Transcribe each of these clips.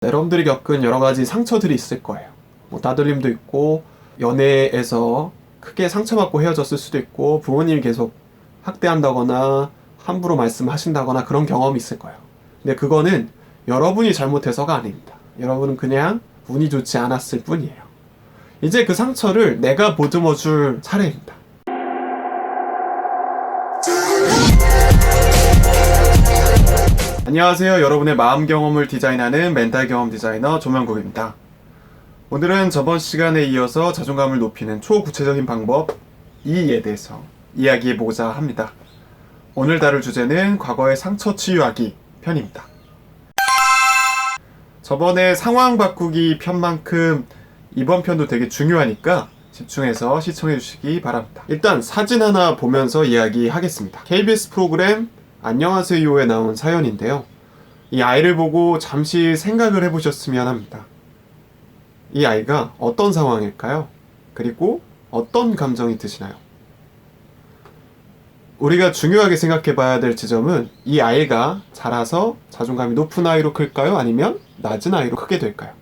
여러분들이 겪은 여러 가지 상처들이 있을 거예요. 뭐 따돌림도 있고, 연애에서 크게 상처받고 헤어졌을 수도 있고, 부모님이 계속 학대한다거나 함부로 말씀하신다거나 그런 경험이 있을 거예요. 근데 그거는 여러분이 잘못해서가 아닙니다. 여러분은 그냥 운이 좋지 않았을 뿐이에요. 이제 그 상처를 내가 보듬어 줄 차례입니다. 안녕하세요. 여러분의 마음 경험을 디자인하는 멘탈 경험 디자이너 조명국입니다. 오늘은 저번 시간에 이어서 자존감을 높이는 초구체적인 방법 2에 대해서 이야기해보고자 합니다. 오늘 다룰 주제는 과거의 상처 치유하기 편입니다. 저번에 상황 바꾸기 편만큼 이번 편도 되게 중요하니까 집중해서 시청해 주시기 바랍니다. 일단 사진 하나 보면서 이야기하겠습니다. KBS 프로그램 안녕하세요에 나온 사연인데요. 이 아이를 보고 잠시 생각을 해보셨으면 합니다. 이 아이가 어떤 상황일까요? 그리고 어떤 감정이 드시나요? 우리가 중요하게 생각해 봐야 될 지점은 이 아이가 자라서 자존감이 높은 아이로 클까요? 아니면 낮은 아이로 크게 될까요?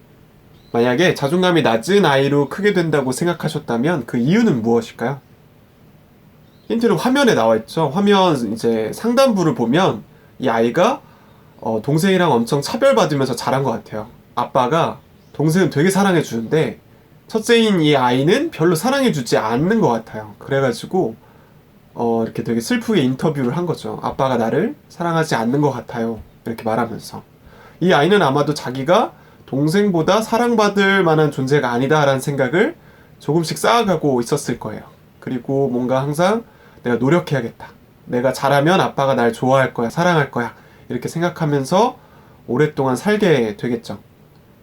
만약에 자존감이 낮은 아이로 크게 된다고 생각하셨다면 그 이유는 무엇일까요? 힌트는 화면에 나와 있죠. 화면 이제 상단부를 보면 이 아이가 동생이랑 엄청 차별받으면서 자란 것 같아요. 아빠가 동생은 되게 사랑해 주는데 첫째인 이 아이는 별로 사랑해 주지 않는 것 같아요. 그래가지고 이렇게 되게 슬프게 인터뷰를 한 거죠. 아빠가 나를 사랑하지 않는 것 같아요. 이렇게 말하면서 이 아이는 아마도 자기가 동생보다 사랑받을 만한 존재가 아니다라는 생각을 조금씩 쌓아가고 있었을 거예요. 그리고 뭔가 항상 내가 노력해야겠다. 내가 잘하면 아빠가 날 좋아할 거야, 사랑할 거야. 이렇게 생각하면서 오랫동안 살게 되겠죠.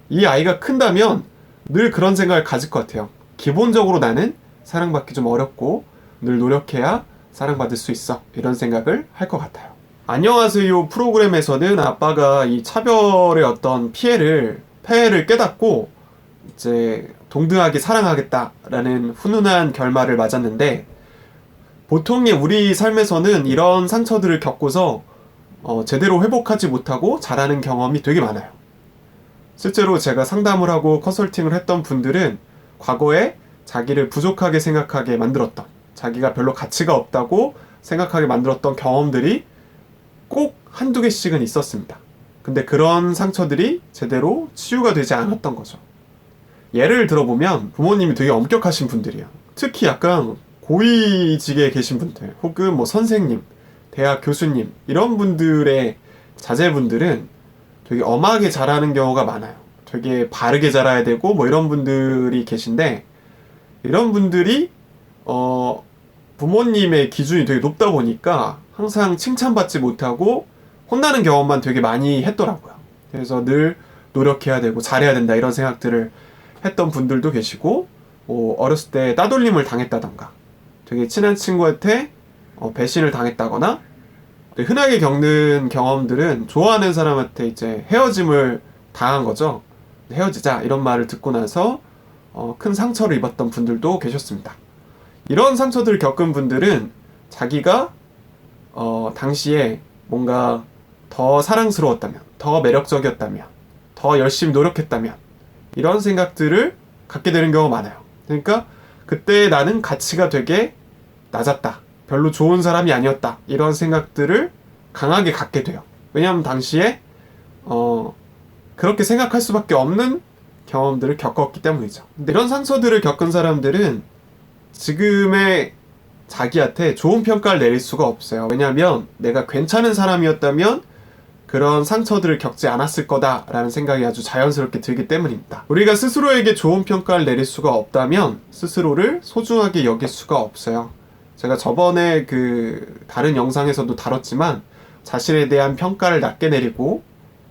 이 아이가 큰다면 늘 그런 생각을 가질 것 같아요. 기본적으로 나는 사랑받기 좀 어렵고 늘 노력해야 사랑받을 수 있어. 이런 생각을 할 것 같아요. 안녕하세요 프로그램에서는 아빠가 이 차별의 어떤 폐해를 깨닫고 이제 동등하게 사랑하겠다라는 훈훈한 결말을 맞았는데 보통의 우리 삶에서는 이런 상처들을 겪고서 제대로 회복하지 못하고 자라는 경험이 되게 많아요. 실제로 제가 상담을 하고 컨설팅을 했던 분들은 과거에 자기를 부족하게 생각하게 만들었던, 자기가 별로 가치가 없다고 생각하게 만들었던 경험들이 꼭 한두 개씩은 있었습니다. 근데 그런 상처들이 제대로 치유가 되지 않았던 거죠. 예를 들어보면 부모님이 되게 엄격하신 분들이에요. 특히 약간 고위직에 계신 분들 혹은 뭐 선생님, 대학 교수님 이런 분들의 자제분들은 되게 엄하게 자라는 경우가 많아요. 되게 바르게 자라야 되고 뭐 이런 분들이 계신데 이런 분들이 부모님의 기준이 되게 높다 보니까 항상 칭찬받지 못하고 혼나는 경험만 되게 많이 했더라고요. 그래서 늘 노력해야 되고 잘해야 된다 이런 생각들을 했던 분들도 계시고 어렸을 때 따돌림을 당했다던가 되게 친한 친구한테 배신을 당했다거나 흔하게 겪는 경험들은 좋아하는 사람한테 이제 헤어짐을 당한 거죠. 헤어지자 이런 말을 듣고 나서 큰 상처를 입었던 분들도 계셨습니다. 이런 상처들을 겪은 분들은 자기가 당시에 뭔가 더 사랑스러웠다면, 더 매력적이었다면, 더 열심히 노력했다면 이런 생각들을 갖게 되는 경우가 많아요. 그러니까 그때 나는 가치가 되게 낮았다. 별로 좋은 사람이 아니었다. 이런 생각들을 강하게 갖게 돼요. 왜냐하면 당시에 그렇게 생각할 수밖에 없는 경험들을 겪었기 때문이죠. 근데 이런 상처들을 겪은 사람들은 지금의 자기한테 좋은 평가를 내릴 수가 없어요. 왜냐하면 내가 괜찮은 사람이었다면 그런 상처들을 겪지 않았을 거다라는 생각이 아주 자연스럽게 들기 때문입니다. 우리가 스스로에게 좋은 평가를 내릴 수가 없다면 스스로를 소중하게 여길 수가 없어요. 제가 저번에 다른 영상에서도 다뤘지만 자신에 대한 평가를 낮게 내리고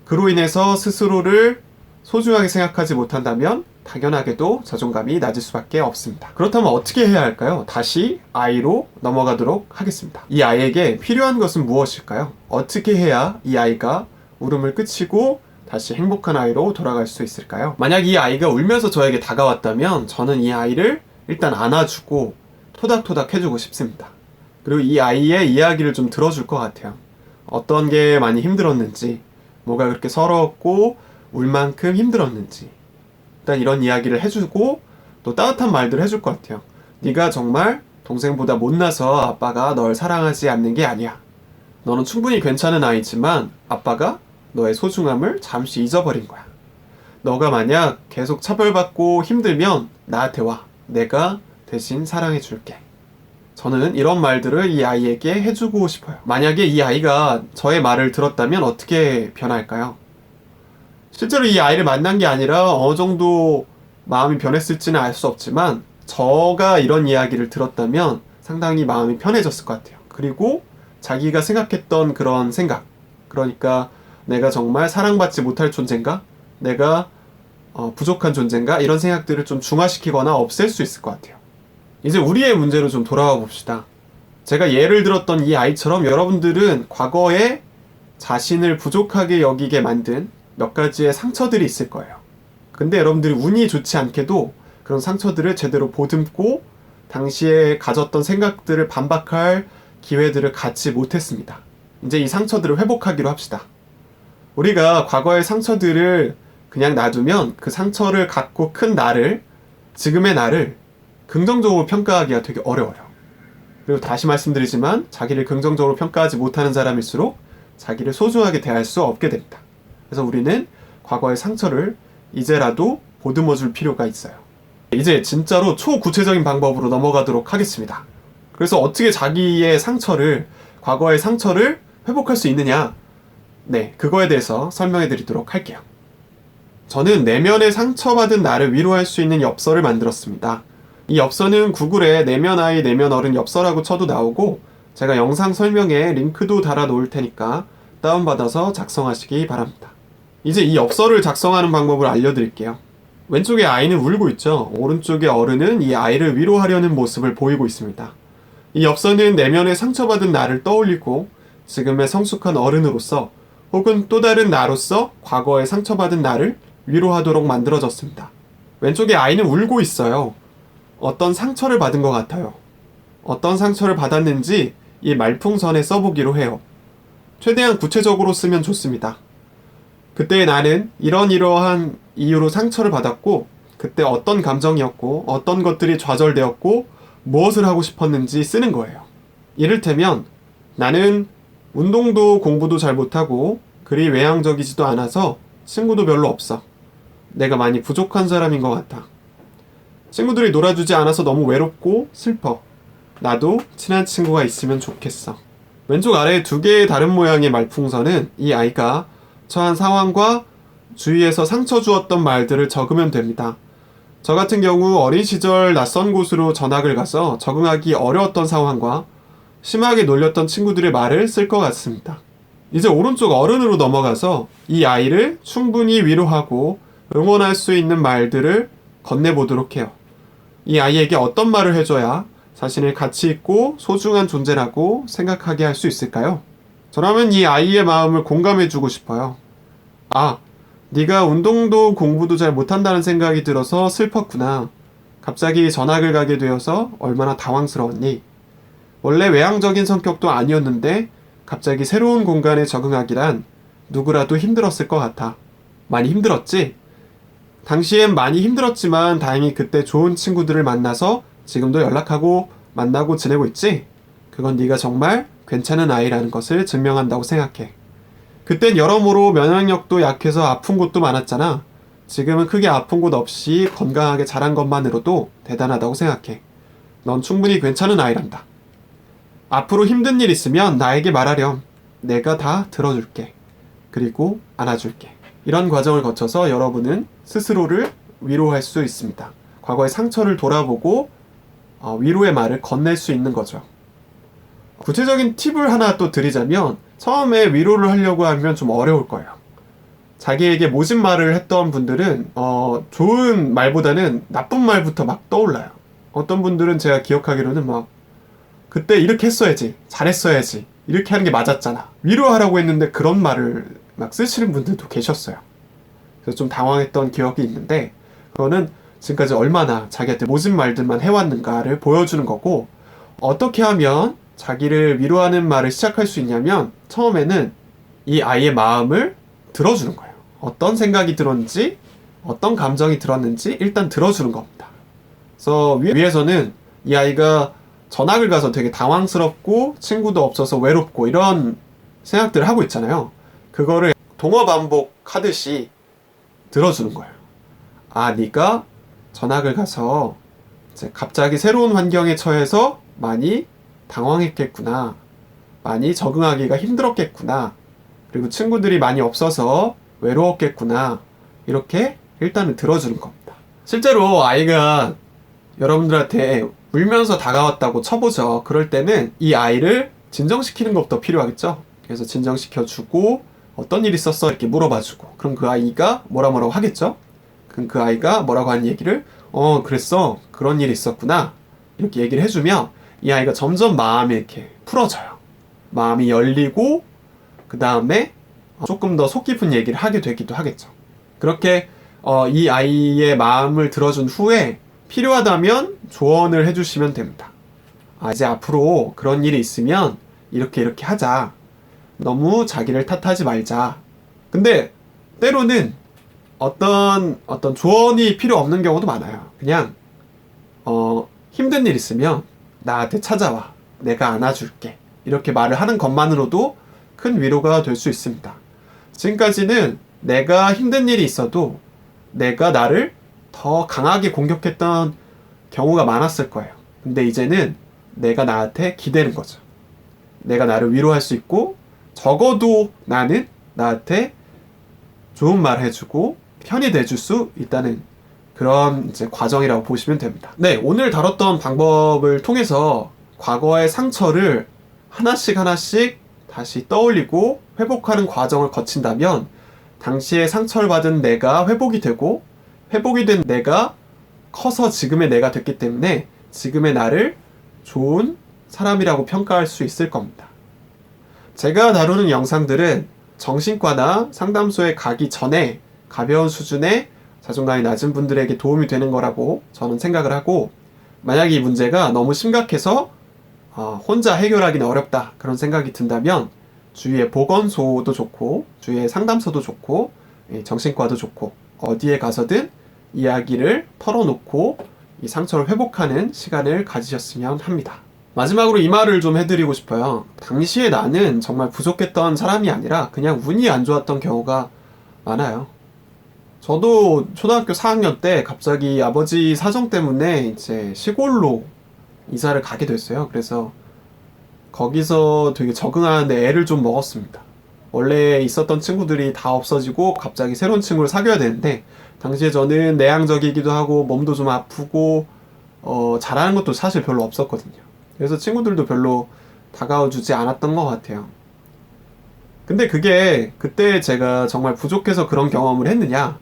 그로 인해서 스스로를 소중하게 생각하지 못한다면 당연하게도 자존감이 낮을 수밖에 없습니다. 그렇다면 어떻게 해야 할까요? 다시 아이로 넘어가도록 하겠습니다. 이 아이에게 필요한 것은 무엇일까요? 어떻게 해야 이 아이가 울음을 그치고 다시 행복한 아이로 돌아갈 수 있을까요? 만약 이 아이가 울면서 저에게 다가왔다면 저는 이 아이를 일단 안아주고 토닥토닥 해주고 싶습니다. 그리고 이 아이의 이야기를 좀 들어줄 것 같아요. 어떤 게 많이 힘들었는지, 뭐가 그렇게 서러웠고 울 만큼 힘들었는지 일단 이런 이야기를 해주고 또 따뜻한 말들을 해줄 것 같아요. 네가 정말 동생보다 못나서 아빠가 널 사랑하지 않는 게 아니야. 너는 충분히 괜찮은 아이지만 아빠가 너의 소중함을 잠시 잊어버린 거야. 너가 만약 계속 차별받고 힘들면 나한테 와. 내가 대신 사랑해줄게. 저는 이런 말들을 이 아이에게 해주고 싶어요. 만약에 이 아이가 저의 말을 들었다면 어떻게 변할까요? 실제로 이 아이를 만난 게 아니라 어느 정도 마음이 변했을지는 알 수 없지만 저가 이런 이야기를 들었다면 상당히 마음이 편해졌을 것 같아요. 그리고 자기가 생각했던 그런 생각, 그러니까 내가 정말 사랑받지 못할 존재인가? 내가 부족한 존재인가? 이런 생각들을 좀 중화시키거나 없앨 수 있을 것 같아요. 이제 우리의 문제로 좀 돌아와 봅시다. 제가 예를 들었던 이 아이처럼 여러분들은 과거에 자신을 부족하게 여기게 만든 몇 가지의 상처들이 있을 거예요. 근데 여러분들이 운이 좋지 않게도 그런 상처들을 제대로 보듬고 당시에 가졌던 생각들을 반박할 기회들을 갖지 못했습니다. 이제 이 상처들을 회복하기로 합시다. 우리가 과거의 상처들을 그냥 놔두면 그 상처를 갖고 큰 나를, 지금의 나를 긍정적으로 평가하기가 되게 어려워요. 그리고 다시 말씀드리지만 자기를 긍정적으로 평가하지 못하는 사람일수록 자기를 소중하게 대할 수 없게 됩니다. 그래서 우리는 과거의 상처를 이제라도 보듬어 줄 필요가 있어요. 이제 진짜로 초구체적인 방법으로 넘어가도록 하겠습니다. 그래서 어떻게 자기의 상처를, 과거의 상처를 회복할 수 있느냐? 네, 그거에 대해서 설명해 드리도록 할게요. 저는 내면의 상처받은 나를 위로할 수 있는 엽서를 만들었습니다. 이 엽서는 구글에 내면 아이, 내면 어른 엽서라고 쳐도 나오고 제가 영상 설명에 링크도 달아 놓을 테니까 다운받아서 작성하시기 바랍니다. 이제 이 엽서를 작성하는 방법을 알려드릴게요. 왼쪽에 아이는 울고 있죠. 오른쪽에 어른은 이 아이를 위로하려는 모습을 보이고 있습니다. 이 엽서는 내면의 상처받은 나를 떠올리고 지금의 성숙한 어른으로서 혹은 또 다른 나로서 과거의 상처받은 나를 위로하도록 만들어졌습니다. 왼쪽에 아이는 울고 있어요. 어떤 상처를 받은 것 같아요. 어떤 상처를 받았는지 이 말풍선에 써보기로 해요. 최대한 구체적으로 쓰면 좋습니다. 그때 나는 이러한 이유로 상처를 받았고 그때 어떤 감정이었고 어떤 것들이 좌절되었고 무엇을 하고 싶었는지 쓰는 거예요. 이를테면 나는 운동도 공부도 잘 못하고 그리 외향적이지도 않아서 친구도 별로 없어. 내가 많이 부족한 사람인 것 같아. 친구들이 놀아주지 않아서 너무 외롭고 슬퍼. 나도 친한 친구가 있으면 좋겠어. 왼쪽 아래에 두 개의 다른 모양의 말풍선은 이 아이가 처한 상황과 주위에서 상처 주었던 말들을 적으면 됩니다. 저 같은 경우 어린 시절 낯선 곳으로 전학을 가서 적응하기 어려웠던 상황과 심하게 놀렸던 친구들의 말을 쓸 것 같습니다. 이제 오른쪽 어른으로 넘어가서 이 아이를 충분히 위로하고 응원할 수 있는 말들을 건네보도록 해요. 이 아이에게 어떤 말을 해줘야 자신을 가치 있고 소중한 존재라고 생각하게 할 수 있을까요? 저라면 이 아이의 마음을 공감해주고 싶어요. 아, 네가 운동도 공부도 잘 못한다는 생각이 들어서 슬펐구나. 갑자기 전학을 가게 되어서 얼마나 당황스러웠니? 원래 외향적인 성격도 아니었는데 갑자기 새로운 공간에 적응하기란 누구라도 힘들었을 것 같아. 많이 힘들었지? 당시엔 많이 힘들었지만 다행히 그때 좋은 친구들을 만나서 지금도 연락하고 만나고 지내고 있지? 그건 네가 정말 괜찮은 아이라는 것을 증명한다고 생각해. 그땐 여러모로 면역력도 약해서 아픈 곳도 많았잖아. 지금은 크게 아픈 곳 없이 건강하게 자란 것만으로도 대단하다고 생각해. 넌 충분히 괜찮은 아이란다. 앞으로 힘든 일 있으면 나에게 말하렴. 내가 다 들어줄게. 그리고 안아줄게. 이런 과정을 거쳐서 여러분은 스스로를 위로할 수 있습니다. 과거의 상처를 돌아보고 위로의 말을 건넬 수 있는 거죠. 구체적인 팁을 하나 또 드리자면 처음에 위로를 하려고 하면 좀 어려울 거예요. 자기에게 모진 말을 했던 분들은 좋은 말보다는 나쁜 말부터 막 떠올라요. 어떤 분들은 제가 기억하기로는 막 그때 이렇게 했어야지, 잘했어야지, 이렇게 하는 게 맞았잖아, 위로하라고 했는데 그런 말을 막 쓰시는 분들도 계셨어요. 그래서 좀 당황했던 기억이 있는데 그거는 지금까지 얼마나 자기한테 모진 말들만 해왔는가를 보여주는 거고, 어떻게 하면 자기를 위로하는 말을 시작할 수 있냐면 처음에는 이 아이의 마음을 들어주는 거예요. 어떤 생각이 들었는지, 어떤 감정이 들었는지 일단 들어주는 겁니다. 그래서 위에서는 이 아이가 전학을 가서 되게 당황스럽고 친구도 없어서 외롭고 이런 생각들을 하고 있잖아요. 그거를 동어 반복하듯이 들어주는 거예요. 아, 네가 전학을 가서 이제 갑자기 새로운 환경에 처해서 많이 당황했겠구나. 많이 적응하기가 힘들었겠구나. 그리고 친구들이 많이 없어서 외로웠겠구나. 이렇게 일단은 들어주는 겁니다. 실제로 아이가 여러분들한테 울면서 다가왔다고 쳐보죠. 그럴 때는 이 아이를 진정시키는 것부터 필요하겠죠. 그래서 진정시켜주고 어떤 일 있었어? 이렇게 물어봐주고 그럼 그 아이가 뭐라고 하겠죠? 그럼 그 아이가 뭐라고 하는 얘기를 그랬어. 그런 일이 있었구나. 이렇게 얘기를 해주면 이 아이가 점점 마음이 이렇게 풀어져요. 마음이 열리고 그 다음에 조금 더 속 깊은 얘기를 하게 되기도 하겠죠. 그렇게 이 아이의 마음을 들어준 후에 필요하다면 조언을 해주시면 됩니다. 이제 앞으로 그런 일이 있으면 이렇게 하자. 너무 자기를 탓하지 말자. 근데 때로는 어떤 조언이 필요 없는 경우도 많아요. 그냥 힘든 일 있으면 나한테 찾아와. 내가 안아줄게. 이렇게 말을 하는 것만으로도 큰 위로가 될 수 있습니다. 지금까지는 내가 힘든 일이 있어도 내가 나를 더 강하게 공격했던 경우가 많았을 거예요. 근데 이제는 내가 나한테 기대는 거죠. 내가 나를 위로할 수 있고 적어도 나는 나한테 좋은 말 해주고 편히 돼줄 수 있다는 그런 이제 과정이라고 보시면 됩니다. 네, 오늘 다뤘던 방법을 통해서 과거의 상처를 하나씩 다시 떠올리고 회복하는 과정을 거친다면 당시에 상처를 받은 내가 회복이 되고 회복이 된 내가 커서 지금의 내가 됐기 때문에 지금의 나를 좋은 사람이라고 평가할 수 있을 겁니다. 제가 다루는 영상들은 정신과나 상담소에 가기 전에 가벼운 수준의 자존감이 낮은 분들에게 도움이 되는 거라고 저는 생각을 하고, 만약 이 문제가 너무 심각해서 혼자 해결하기는 어렵다 그런 생각이 든다면 주위에 보건소도 좋고 주위에 상담소도 좋고 정신과도 좋고 어디에 가서든 이야기를 털어놓고 이 상처를 회복하는 시간을 가지셨으면 합니다. 마지막으로 이 말을 좀 해드리고 싶어요. 당시에 나는 정말 부족했던 사람이 아니라 그냥 운이 안 좋았던 경우가 많아요. 저도 초등학교 4학년 때 갑자기 아버지 사정 때문에 이제 시골로 이사를 가게 됐어요. 그래서 거기서 되게 적응하는데 애를 좀 먹었습니다. 원래 있었던 친구들이 다 없어지고 갑자기 새로운 친구를 사귀어야 되는데 당시에 저는 내향적이기도 하고 몸도 좀 아프고 잘하는 것도 사실 별로 없었거든요. 그래서 친구들도 별로 다가와주지 않았던 것 같아요. 근데 그게 그때 제가 정말 부족해서 그런 경험을 했느냐?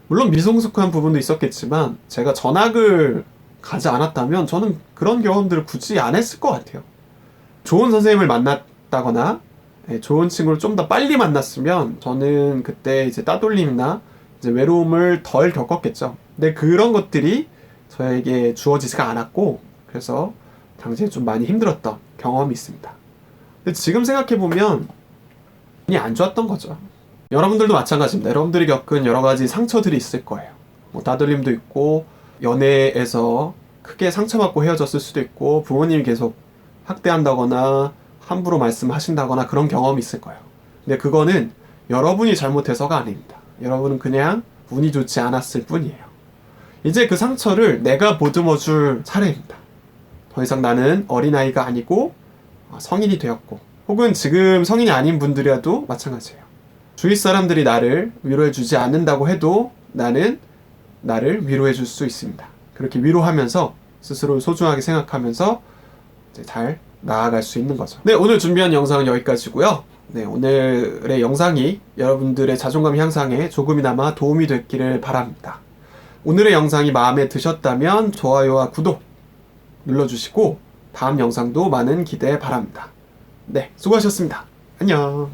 물론 미성숙한 부분도 있었겠지만 제가 전학을 가지 않았다면 저는 그런 경험들을 굳이 안 했을 것 같아요. 좋은 선생님을 만났다거나 좋은 친구를 좀 더 빨리 만났으면 저는 그때 이제 따돌림이나 이제 외로움을 덜 겪었겠죠. 근데 그런 것들이 저에게 주어지지가 않았고 그래서 당시에 좀 많이 힘들었던 경험이 있습니다. 근데 지금 생각해보면 운이 안 좋았던 거죠. 여러분들도 마찬가지입니다. 여러분들이 겪은 여러 가지 상처들이 있을 거예요. 뭐 따돌림도 있고 연애에서 크게 상처받고 헤어졌을 수도 있고 부모님이 계속 학대한다거나 함부로 말씀하신다거나 그런 경험이 있을 거예요. 근데 그거는 여러분이 잘못해서가 아닙니다. 여러분은 그냥 운이 좋지 않았을 뿐이에요. 이제 그 상처를 내가 보듬어줄 차례입니다. 더 이상 나는 어린아이가 아니고 성인이 되었고, 혹은 지금 성인이 아닌 분들이라도 마찬가지예요. 주위 사람들이 나를 위로해주지 않는다고 해도 나는 나를 위로해줄 수 있습니다. 그렇게 위로하면서 스스로를 소중하게 생각하면서 이제 잘 나아갈 수 있는 거죠. 네, 오늘 준비한 영상은 여기까지고요. 네, 오늘의 영상이 여러분들의 자존감 향상에 조금이나마 도움이 됐기를 바랍니다. 오늘의 영상이 마음에 드셨다면 좋아요와 구독 눌러주시고 다음 영상도 많은 기대 바랍니다. 네, 수고하셨습니다. 안녕.